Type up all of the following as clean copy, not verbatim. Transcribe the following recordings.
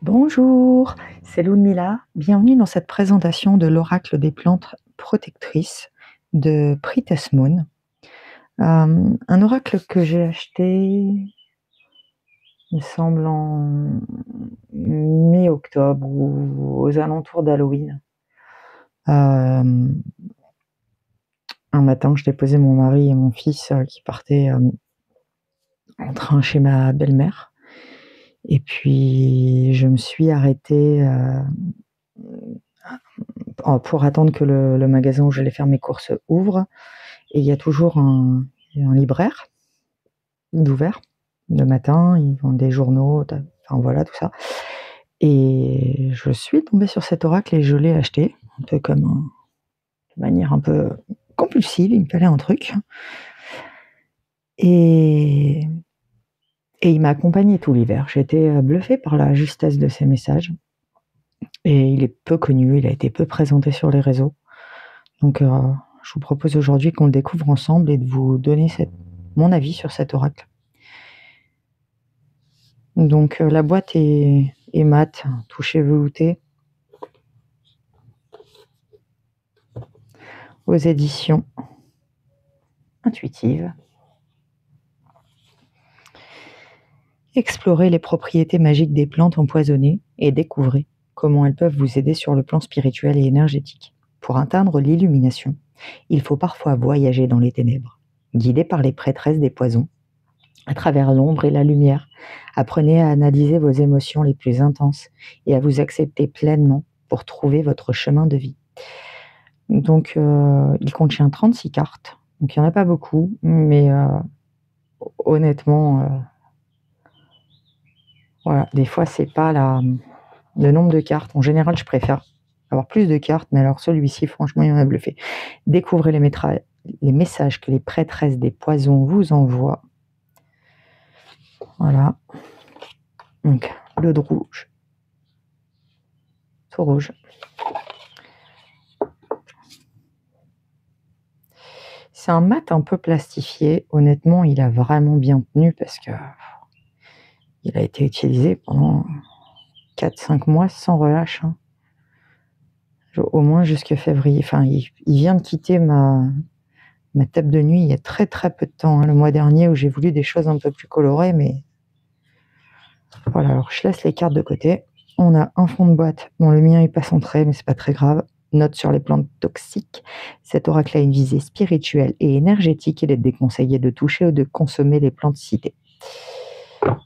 Bonjour, c'est Ludmila. Bienvenue dans cette présentation de l'oracle des plantes protectrices de Prites Moon. Un oracle que j'ai acheté, il me semble, en mi-octobre ou aux alentours d'Halloween. Un matin, je déposais mon mari et mon fils qui partaient en train chez ma belle-mère. Et puis, je me suis arrêtée pour attendre que le magasin où j'allais faire mes courses ouvre. Et il y a toujours un libraire d'ouvert le matin, ils vendent des journaux, enfin voilà, tout ça. Et je suis tombée sur cet oracle et je l'ai acheté, un peu comme de manière un peu compulsive, il me fallait un truc. Et il m'a accompagnée tout l'hiver. J'ai été bluffée par la justesse de ses messages. Et il est peu connu, il a été peu présenté sur les réseaux. Donc je vous propose aujourd'hui qu'on le découvre ensemble et de vous donner mon avis sur cet oracle. Donc la boîte est mate, touché velouté, aux éditions Intuitives. Explorez les propriétés magiques des plantes empoisonnées et découvrez comment elles peuvent vous aider sur le plan spirituel et énergétique. Pour atteindre l'illumination, il faut parfois voyager dans les ténèbres. Guidé par les prêtresses des poisons, à travers l'ombre et la lumière, apprenez à analyser vos émotions les plus intenses et à vous accepter pleinement pour trouver votre chemin de vie. Donc, il contient 36 cartes. Donc, il n'y en a pas beaucoup, mais honnêtement, voilà, des fois, c'est pas le nombre de cartes. En général, je préfère avoir plus de cartes, mais alors celui-ci, franchement, il m'en a bluffé. Découvrez les messages que les prêtresses des poisons vous envoient. Voilà. Donc, le rouge. Tout rouge. C'est un mat un peu plastifié. Honnêtement, il a vraiment bien tenu parce que il a été utilisé pendant 4-5 mois sans relâche. Hein. Au moins jusqu'à février. Enfin, il vient de quitter ma table de nuit il y a très très peu de temps. Hein, le mois dernier où j'ai voulu des choses un peu plus colorées. Mais voilà, alors je laisse les cartes de côté. On a un fond de boîte. Bon, le mien n'est pas centré, mais c'est pas très grave. Note sur les plantes toxiques. Cet oracle a une visée spirituelle et énergétique. Il est déconseillé de toucher ou de consommer les plantes citées.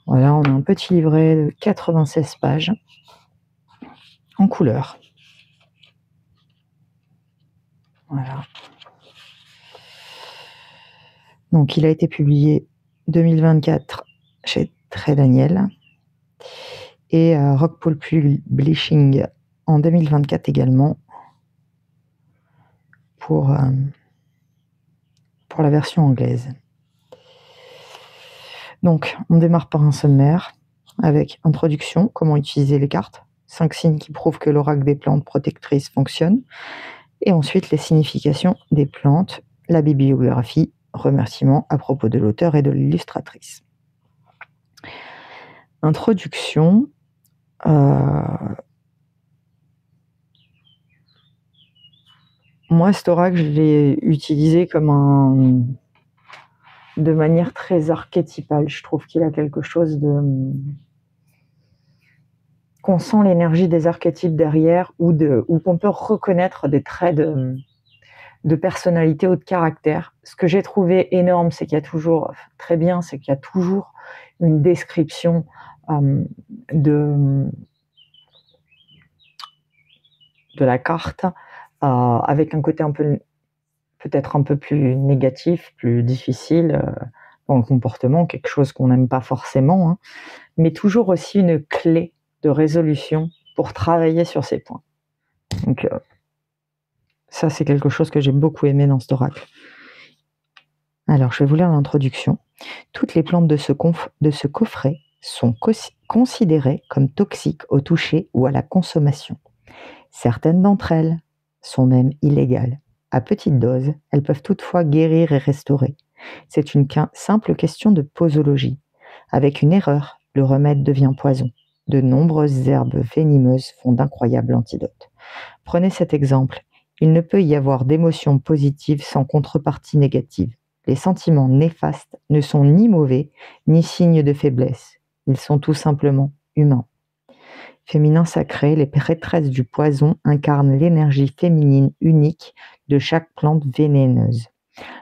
Voilà, on a un petit livret de 96 pages en couleur. Voilà. Donc, il a été publié 2024 chez Très Daniel et Rockpool Publishing en 2024 également pour la version anglaise. Donc, on démarre par un sommaire avec introduction, comment utiliser les cartes, 5 signes qui prouvent que l'oracle des plantes protectrices fonctionne, et ensuite les significations des plantes, la bibliographie, remerciements à propos de l'auteur et de l'illustratrice. Introduction. Moi, cet oracle, je l'ai utilisé de manière très archétypale. Je trouve qu'il a quelque chose qu'on sent l'énergie des archétypes derrière ou qu'on peut reconnaître des traits de personnalité ou de caractère. Ce que j'ai trouvé énorme, c'est qu'il y a toujours, très bien, c'est qu'il y a toujours une description de la carte avec un côté peut-être un peu plus négatif, plus difficile dans le comportement, quelque chose qu'on n'aime pas forcément, hein, mais toujours aussi une clé de résolution pour travailler sur ces points. Donc ça, c'est quelque chose que j'ai beaucoup aimé dans cet oracle. Alors, je vais vous lire l'introduction. Toutes les plantes de ce coffret sont considérées comme toxiques au toucher ou à la consommation. Certaines d'entre elles sont même illégales. À petite dose, elles peuvent toutefois guérir et restaurer. C'est une simple question de posologie. Avec une erreur, le remède devient poison. de nombreuses herbes venimeuses font d'incroyables antidotes. Prenez cet exemple. Il ne peut y avoir d'émotions positives sans contrepartie négative. Les sentiments néfastes ne sont ni mauvais, ni signes de faiblesse. Ils sont tout simplement humains. Féminin sacré, les prêtresses du poison incarnent l'énergie féminine unique de chaque plante vénéneuse.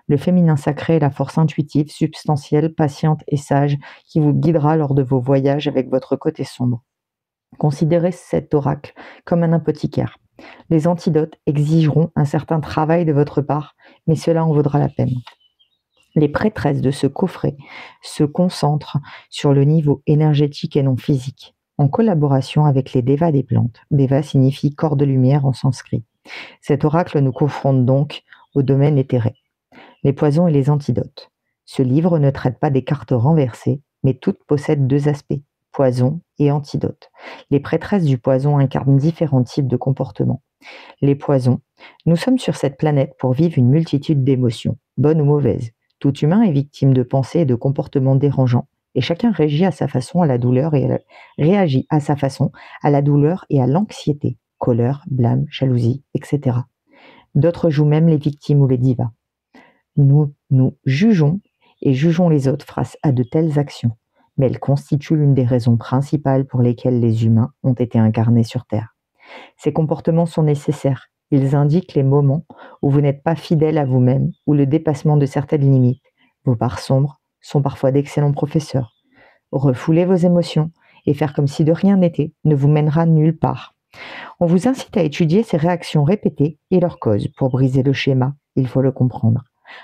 Le féminin sacré est la force intuitive, substantielle, patiente et sage qui vous guidera lors de vos voyages avec votre côté sombre. Considérez cet oracle comme un apothicaire. Les antidotes exigeront un certain travail de votre part, mais cela en vaudra la peine. Les prêtresses de ce coffret se concentrent sur le niveau énergétique et non physique, en collaboration avec les devas des plantes. Deva signifie corps de lumière en sanskrit. Cet oracle nous confronte donc au domaine éthéré, les poisons et les antidotes. Ce livre ne traite pas des cartes renversées, mais toutes possèdent deux aspects, poison et antidote. Les prêtresses du poison incarnent différents types de comportements. Les poisons, nous sommes sur cette planète pour vivre une multitude d'émotions, bonnes ou mauvaises. Tout humain est victime de pensées et de comportements dérangeants, et chacun réagit à sa façon à la douleur réagit à sa façon à la douleur et à l'anxiété, colère, blâme, jalousie, etc. D'autres jouent même les victimes ou les divas. Nous jugeons et jugeons les autres face à de telles actions, mais elles constituent l'une des raisons principales pour lesquelles les humains ont été incarnés sur Terre. Ces comportements sont nécessaires. Ils indiquent les moments où vous n'êtes pas fidèle à vous-même ou le dépassement de certaines limites. Vos parts sombres sont parfois d'excellents professeurs. Refouler vos émotions et faire comme si de rien n'était ne vous mènera nulle part. On vous incite à étudier ces réactions répétées et leurs causes. Pour briser le schéma, il faut le comprendre.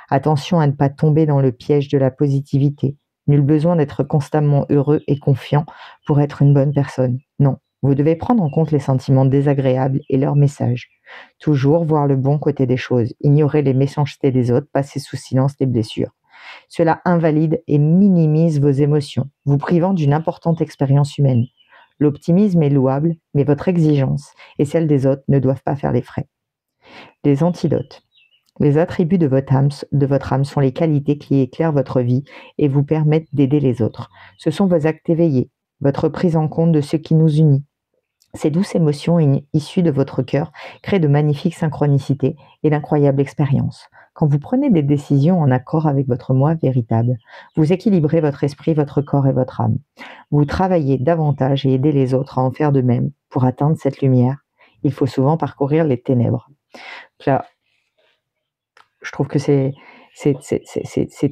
Attention à ne pas tomber dans le piège de la positivité. Nul besoin d'être constamment heureux et confiant pour être une bonne personne. Non, vous devez prendre en compte les sentiments désagréables et leurs messages. Toujours voir le bon côté des choses, ignorer les méchancetés des autres, passer sous silence les blessures. Cela invalide et minimise vos émotions, vous privant d'une importante expérience humaine. L'optimisme est louable, mais votre exigence et celle des autres ne doivent pas faire les frais. Les antidotes. Les attributs de votre âme sont les qualités qui éclairent votre vie et vous permettent d'aider les autres. Ce sont vos actes éveillés, votre prise en compte de ce qui nous unit. Ces douces émotions issues de votre cœur créent de magnifiques synchronicités et d'incroyables expériences. Quand vous prenez des décisions en accord avec votre moi véritable, vous équilibrez votre esprit, votre corps et votre âme. Vous travaillez davantage et aidez les autres à en faire de même. Pour atteindre cette lumière, il faut souvent parcourir les ténèbres. Là, je trouve que c'est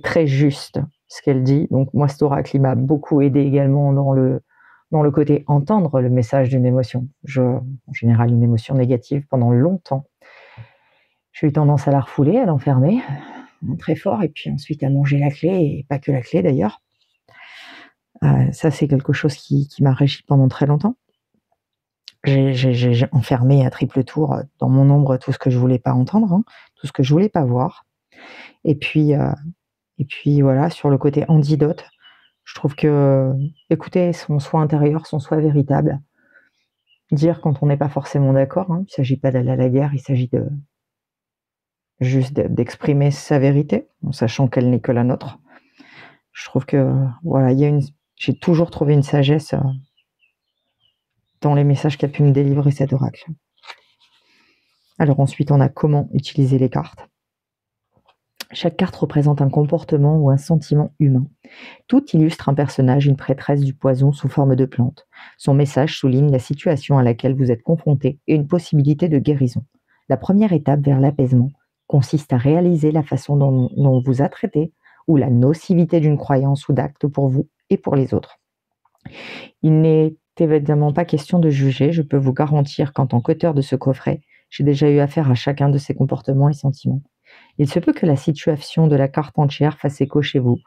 très juste ce qu'elle dit. Donc moi, cet oracle, il m'a beaucoup aidé également dans le côté entendre le message d'une émotion. En général, une émotion négative pendant longtemps, j'ai eu tendance à la refouler, à l'enfermer très fort, et puis ensuite à manger la clé, et pas que la clé d'ailleurs. Ça, c'est quelque chose qui m'a régi pendant très longtemps. J'ai enfermé à triple tour dans mon ombre tout ce que je voulais pas entendre, tout ce que je voulais pas voir. Et puis voilà, sur le côté antidote, je trouve que écouter son soi intérieur, son soi véritable, dire quand on n'est pas forcément d'accord, il ne s'agit pas d'aller à la guerre, il s'agit juste d'exprimer sa vérité, en sachant qu'elle n'est que la nôtre. Je trouve que voilà, j'ai toujours trouvé une sagesse dans les messages qu'a pu me délivrer cet oracle. Alors ensuite, on a comment utiliser les cartes. Chaque carte représente un comportement ou un sentiment humain. Tout illustre un personnage, une prêtresse du poison sous forme de plante. Son message souligne la situation à laquelle vous êtes confronté et une possibilité de guérison. La première étape vers l'apaisement consiste à réaliser la façon dont on vous a traité ou la nocivité d'une croyance ou d'acte pour vous et pour les autres. Il n'est évidemment pas question de juger. Je peux vous garantir qu'en tant qu'auteur de ce coffret, j'ai déjà eu affaire à chacun de ces comportements et sentiments. Il se peut que la situation de la carte entière fasse écho chez vous,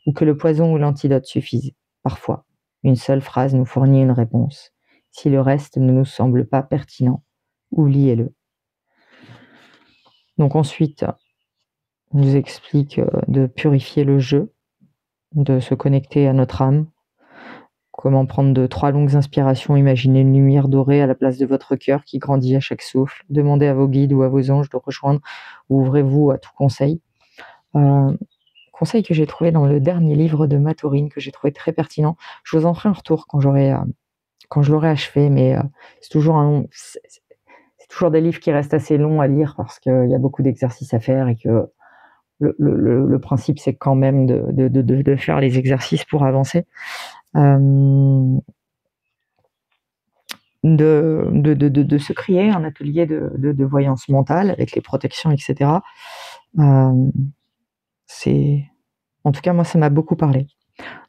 ou que le poison ou l'antidote suffise. Parfois, une seule phrase nous fournit une réponse. Si le reste ne nous semble pas pertinent, oubliez-le. Donc ensuite, on nous explique de purifier le jeu, de se connecter à notre âme, comment prendre de 3 longues inspirations, imaginer une lumière dorée à la place de votre cœur qui grandit à chaque souffle, demandez à vos guides ou à vos anges de rejoindre, ou ouvrez-vous à tout conseil. Conseil que j'ai trouvé dans le dernier livre de Maturine, que j'ai trouvé très pertinent. Je vous en ferai un retour quand quand je l'aurai achevé, mais c'est toujours toujours des livres qui restent assez longs à lire parce qu'il y a beaucoup d'exercices à faire et que le principe, c'est quand même de faire les exercices pour avancer. De se créer un atelier de voyance mentale avec les protections, etc. En tout cas, moi, ça m'a beaucoup parlé.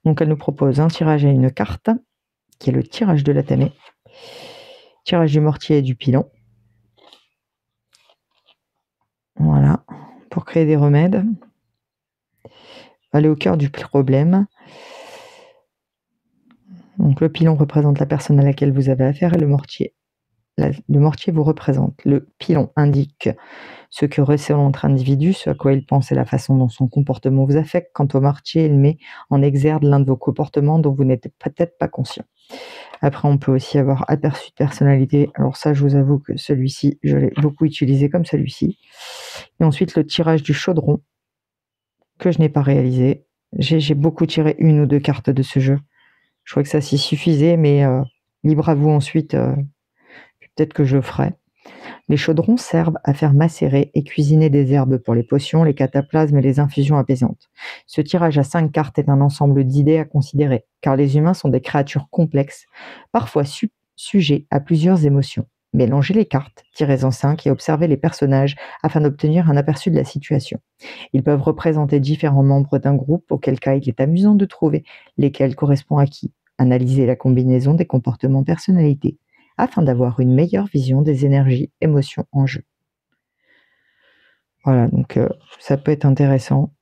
Donc, elle nous propose un tirage à une carte, qui est le tirage de la tamée, tirage du mortier et du pilon. Voilà, pour créer des remèdes. Aller au cœur du problème. Donc, le pilon représente la personne à laquelle vous avez affaire et le mortier vous représente. Le pilon indique ce que ressent notre individu, ce à quoi il pense et la façon dont son comportement vous affecte. Quant au mortier, il met en exergue l'un de vos comportements dont vous n'êtes peut-être pas conscient. Après, on peut aussi avoir aperçu de personnalité. Alors ça, je vous avoue que celui-ci, je l'ai beaucoup utilisé comme celui-ci. Et ensuite, le tirage du chaudron, que je n'ai pas réalisé. J'ai beaucoup tiré 1 ou 2 cartes de ce jeu. Je crois que ça s'y suffisait, mais libre à vous ensuite. Peut-être que je le ferai. Les chaudrons servent à faire macérer et cuisiner des herbes pour les potions, les cataplasmes et les infusions apaisantes. Ce tirage à 5 cartes est un ensemble d'idées à considérer, car les humains sont des créatures complexes, parfois sujets à plusieurs émotions. Mélangez les cartes, tirez-en 5 et observez les personnages afin d'obtenir un aperçu de la situation. Ils peuvent représenter différents membres d'un groupe, auquel cas il est amusant de trouver lesquels correspondent à qui. Analysez la combinaison des comportements personnalités afin d'avoir une meilleure vision des énergies, émotions en jeu. Voilà, donc ça peut être intéressant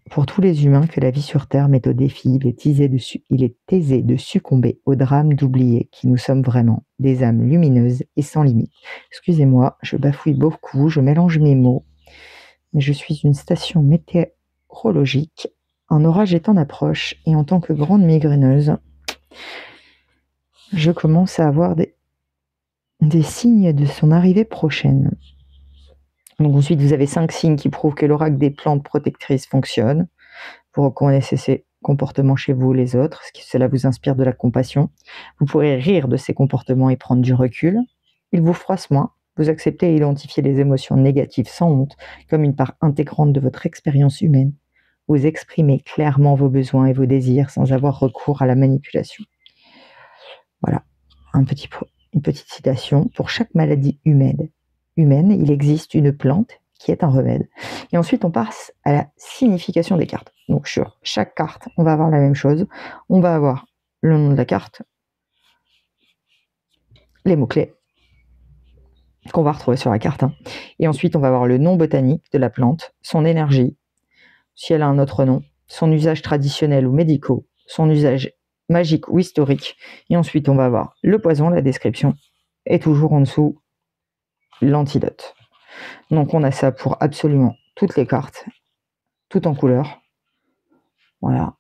pour tous les humains que la vie sur Terre met au défi. Il est aisé de succomber au drame d'oublier qui nous sommes vraiment, des âmes lumineuses et sans limite. Excusez-moi, je bafouille beaucoup, je mélange mes mots. Je suis une station météorologique. Un orage est en approche et en tant que grande migraineuse, je commence à avoir des signes de son arrivée prochaine. Donc ensuite, vous avez 5 signes qui prouvent que l'oracle des plantes protectrices fonctionne. Vous reconnaissez ces comportements chez vous ou les autres, cela vous inspire de la compassion. Vous pourrez rire de ces comportements et prendre du recul. Ils vous froissent moins. Vous acceptez et identifiez les émotions négatives sans honte, comme une part intégrante de votre expérience humaine. Vous exprimez clairement vos besoins et vos désirs sans avoir recours à la manipulation. Voilà, une petite citation. Pour chaque maladie humaine, il existe une plante qui est un remède. Et ensuite, on passe à la signification des cartes. Donc, sur chaque carte, on va avoir la même chose. On va avoir le nom de la carte, les mots-clés qu'on va retrouver sur la carte. Et ensuite, on va avoir le nom botanique de la plante, son énergie, si elle a un autre nom, son usage traditionnel ou médicaux, son usage magique ou historique. Et ensuite, on va avoir le poison, la description, et toujours en dessous, l'antidote. Donc, on a ça pour absolument toutes les cartes, tout en couleur. Voilà.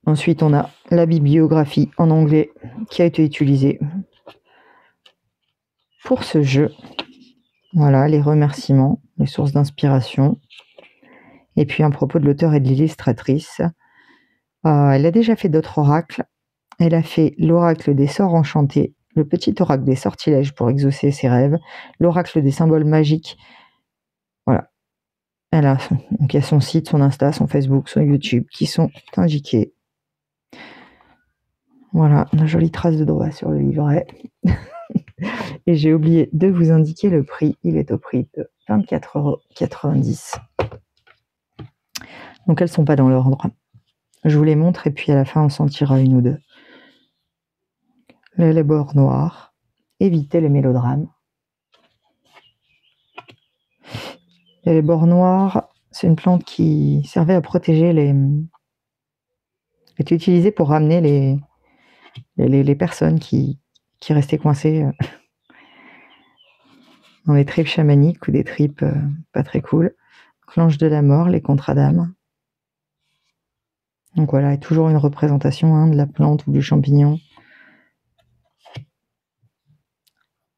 Ensuite, on a la bibliographie en anglais qui a été utilisée pour ce jeu. Voilà, les remerciements, les sources d'inspiration. Et puis, un propos de l'auteur et de l'illustratrice. Elle a déjà fait d'autres oracles. Elle a fait l'oracle des sorts enchantés, le petit oracle des sortilèges pour exaucer ses rêves, l'oracle des symboles magiques. Voilà. Donc il y a son site, son Insta, son Facebook, son YouTube qui sont indiqués. Voilà, une jolie trace de doigt sur le livret. Et j'ai oublié de vous indiquer le prix. Il est au prix de 24,90 €. Donc elles ne sont pas dans l'ordre. Je vous les montre et puis à la fin on s'en tirera une ou deux. Les bords noirs. Évitez les mélodrames. Les bords noirs, c'est une plante qui servait à protéger était utilisée pour ramener les personnes qui restaient coincées dans les tripes chamaniques ou des tripes pas très cool. L'ange de la mort, les contrats d'âme. Donc voilà, et toujours une représentation de la plante ou du champignon.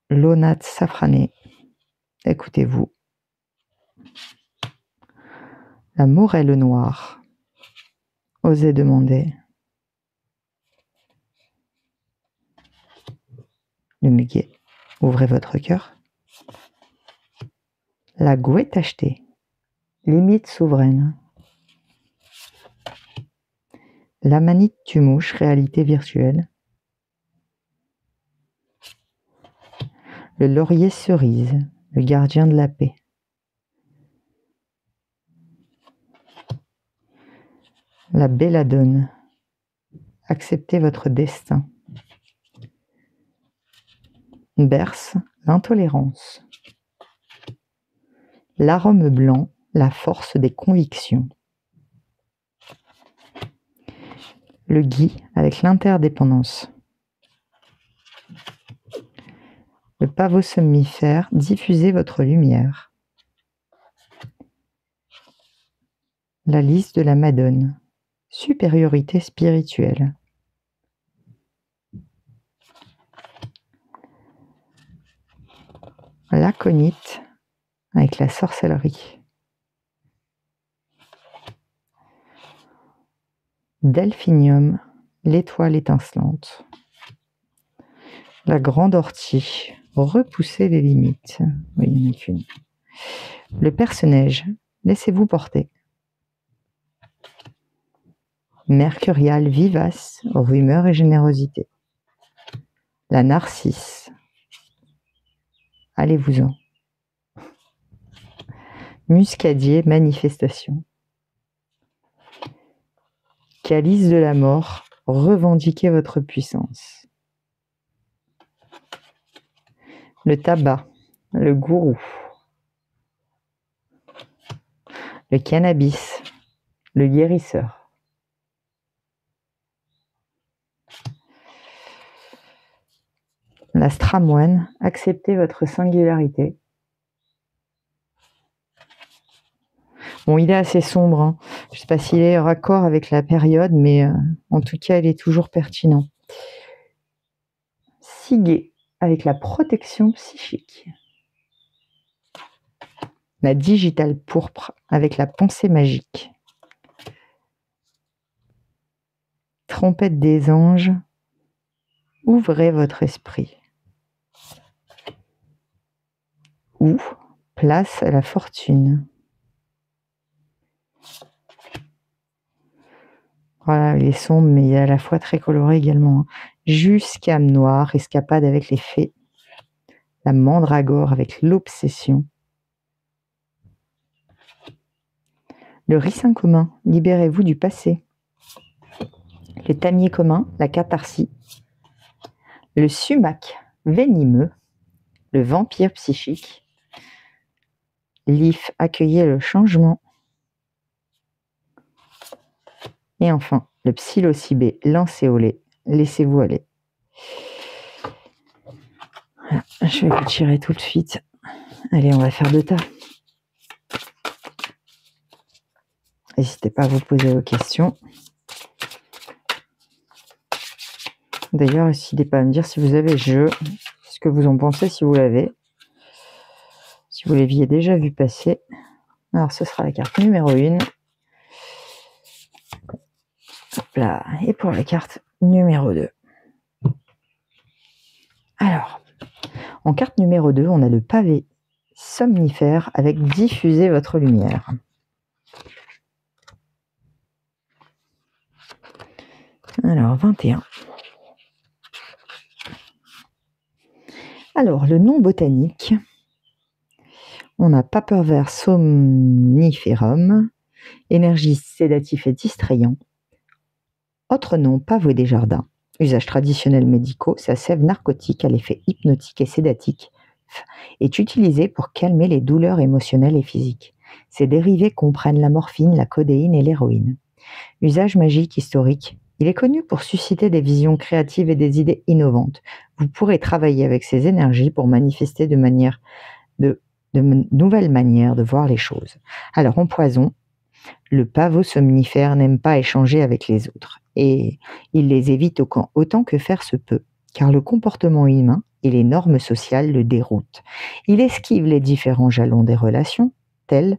L'onate safranée. Écoutez-vous. La morelle noire. Osez demander. Le muguet, ouvrez votre cœur. La Gouée tachetée, limite souveraine. La Manite Tumouche, réalité virtuelle. Le Laurier cerise, le gardien de la paix. La Belladone, acceptez votre destin. Berce, l'intolérance. L'arôme blanc, la force des convictions. Le Gui, avec l'interdépendance. Le pavot somnifère, diffusez votre lumière. La liste de la Madone, supériorité spirituelle. L'aconite, avec la sorcellerie. Delphinium, l'étoile étincelante. La grande ortie, repoussez les limites. Oui, il n'y en a qu'une. Le perce-neige, laissez-vous porter. Mercurial vivace, rumeur et générosité. La narcisse, allez-vous-en. Muscadier, manifestation. Calice de la mort, revendiquez votre puissance. Le tabac, le gourou. Le cannabis, le guérisseur. La stramoine, acceptez votre singularité. Bon, il est assez sombre, hein. Je ne sais pas s'il est raccord avec la période, mais en tout cas, il est toujours pertinent. Ciguet, avec la protection psychique. La digitale pourpre, avec la pensée magique. Trompette des anges, ouvrez votre esprit. Ou place à la fortune. Voilà, il est sombre, mais il est à la fois très coloré également. Jusqu'âme noire, escapade avec les fées. La mandragore avec l'obsession. Le ricin commun, libérez-vous du passé. Le tamier commun, la catharsis. Le sumac, venimeux. Le vampire psychique. L'if, accueillez le changement. Et enfin, le psilocybé, lancéolé, laissez-vous aller. Voilà, je vais vous tirer tout de suite. Allez, on va faire 2 tas. N'hésitez pas à vous poser vos questions. D'ailleurs, n'hésitez pas à me dire si vous avez le jeu, ce que vous en pensez si vous l'avez. Si vous l'aviez déjà vu passer. Alors, ce sera la carte numéro 1. Hop là. Et pour la carte numéro 2. Alors, en carte numéro 2, on a le pavé somnifère avec diffuser votre lumière. Alors, 21. Alors, le nom botanique, on a paper vert somniferum, énergie sédatif et distrayant. Autre nom, pavot des jardins. Usage traditionnel médicaux, sa sève narcotique à l'effet hypnotique et sédatique est utilisée pour calmer les douleurs émotionnelles et physiques. Ses dérivés comprennent la morphine, la codéine et l'héroïne. Usage magique historique. Il est connu pour susciter des visions créatives et des idées innovantes. Vous pourrez travailler avec ces énergies pour manifester de nouvelles manières de voir les choses. Alors, en poison, le pavot somnifère n'aime pas échanger avec les autres et il les évite autant que faire se peut, car le comportement humain et les normes sociales le déroutent. Il esquive les différents jalons des relations, tels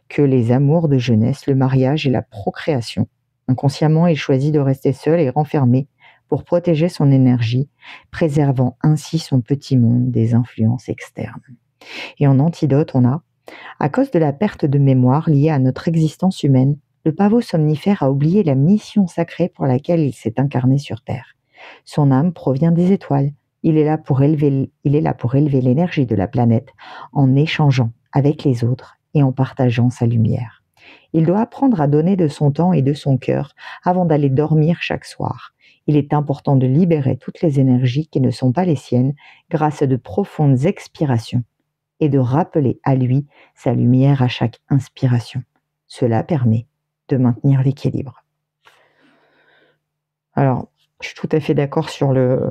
que les amours de jeunesse, le mariage et la procréation. Inconsciemment, il choisit de rester seul et renfermé pour protéger son énergie, préservant ainsi son petit monde des influences externes. Et en antidote, on a, à cause de la perte de mémoire liée à notre existence humaine, le pavot somnifère a oublié la mission sacrée pour laquelle il s'est incarné sur Terre. Son âme provient des étoiles. Il est là pour élever l'énergie de la planète en échangeant avec les autres et en partageant sa lumière. Il doit apprendre à donner de son temps et de son cœur avant d'aller dormir chaque soir. Il est important de libérer toutes les énergies qui ne sont pas les siennes grâce à de profondes expirations et de rappeler à lui sa lumière à chaque inspiration. Cela permet de maintenir l'équilibre. Alors, je suis tout à fait d'accord sur la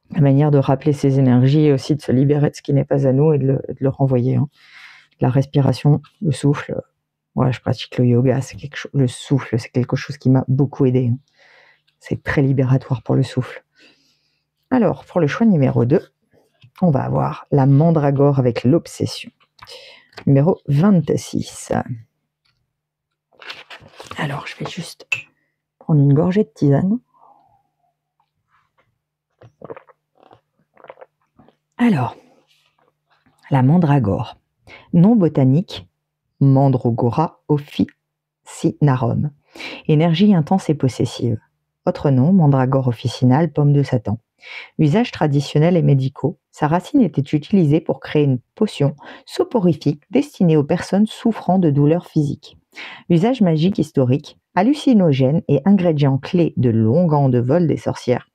manière de rappeler ses énergies et aussi de se libérer de ce qui n'est pas à nous et de le renvoyer. La respiration, le souffle, moi je pratique le yoga, le souffle, c'est quelque chose qui m'a beaucoup aidé. C'est très libératoire pour le souffle. Alors, pour le choix numéro 2, on va avoir la mandragore avec l'obsession. Numéro 26. Alors, je vais juste prendre une gorgée de tisane. Alors, la mandragore. Nom botanique, Mandragora officinarum. Énergie intense et possessive. Autre nom, mandragore officinale, pomme de Satan. Usages traditionnels et médicaux, sa racine était utilisée pour créer une potion soporifique destinée aux personnes souffrant de douleurs physiques. Usage magique historique, hallucinogène et ingrédient clé de l'onguent de vol des sorcières.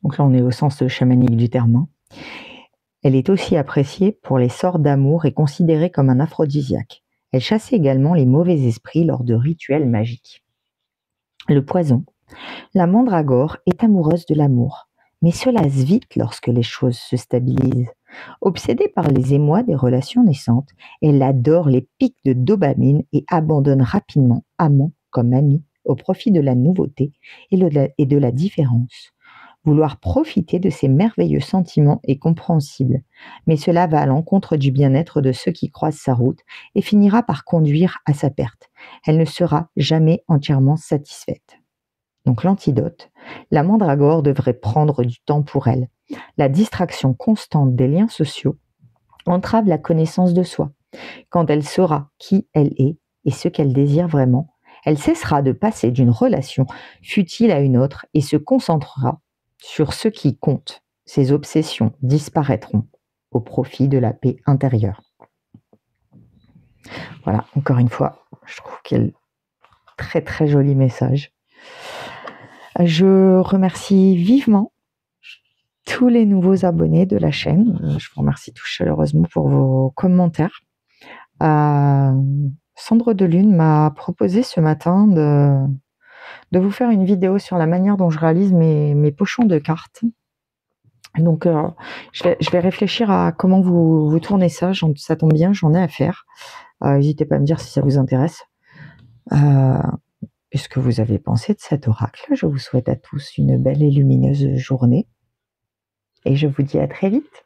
Donc là, on est au sens chamanique du terme. Elle est aussi appréciée pour les sorts d'amour et considérée comme un aphrodisiaque. Elle chassait également les mauvais esprits lors de rituels magiques. Le poison. La mandragore est amoureuse de l'amour, mais se lasse vite lorsque les choses se stabilisent. Obsédée par les émois des relations naissantes, elle adore les pics de dopamine et abandonne rapidement amant comme ami au profit de la nouveauté et de la différence. Vouloir profiter de ces merveilleux sentiments est compréhensible, mais cela va à l'encontre du bien-être de ceux qui croisent sa route et finira par conduire à sa perte. Elle ne sera jamais entièrement satisfaite. Donc l'antidote, la mandragore devrait prendre du temps pour elle. La distraction constante des liens sociaux entrave la connaissance de soi. Quand elle saura qui elle est et ce qu'elle désire vraiment, elle cessera de passer d'une relation futile à une autre et se concentrera sur ce qui compte. Ses obsessions disparaîtront au profit de la paix intérieure. Voilà, encore une fois, je trouve quel très très joli message. Je remercie vivement tous les nouveaux abonnés de la chaîne. Je vous remercie tous chaleureusement pour vos commentaires. Cendre de Lune m'a proposé ce matin de vous faire une vidéo sur la manière dont je réalise mes pochons de cartes. Donc, je vais réfléchir à comment vous tournez ça. Ça tombe bien, j'en ai à faire. N'hésitez pas à me dire si ça vous intéresse. Qu'est-ce que vous avez pensé de cet oracle? Je vous souhaite à tous une belle et lumineuse journée. Et je vous dis à très vite.